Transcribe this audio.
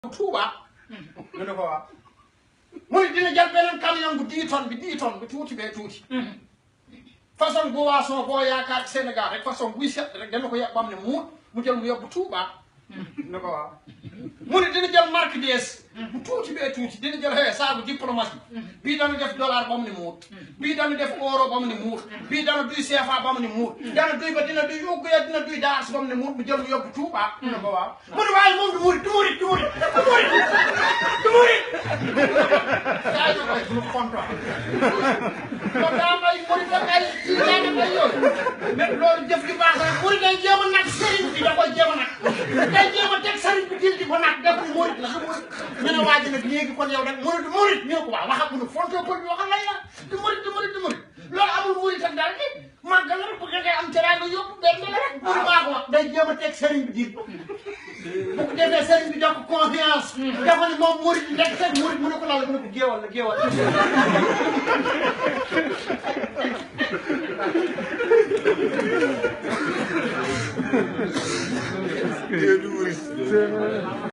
Touba ñu ne ko waaw mu ne dina jël beneen camion bu 10 tonnes bi tuuti bee tuuti façon boisson boo yaakaar Sénégal rek façon buy set rek dana ko yàq ba am ne mu jël mu yóbbu Touba ne ko waaw mu ne dina jël marque DS bu tuuti bee tuuti dina jël saabu diplomatie bii dana def dollar ba mu ne muut bii dana def euro ba mu ne muut bii dana duy CFA ba mu ne muut dana duy ba dina duy ugg ya dina duy daas ba mu ne muut mu jël mu yóbbu Touba mu ne ko waaw mu ne waaye moom du murit yaa ngi koy suñu comptoir kon daa may murit ak ay yaa ngi koy yooyu mais loolu jëf ju baax rek murit day jéem a nag sëriñ bi da koy jéem a nag day jéem a teg sëriñ bi dil di ko nag def ni murit la ñu ne waa ji nag léegi kon yow nag murit ñu ne ko waaw waxal mu ne fonto pël bi waxal lay la du murit loolu amul murit ak daal nit màggal la rek bu ngay am teraanga yóbbu benn la rek murit maa ko wax day jéem a teg sëriñ bi dil bu ko defee sëriñ bi jox ko confiance dafa ne moom murit bi nekk seen murit mu ne ko lal mu ne ko géewal la géewal Dia dulu.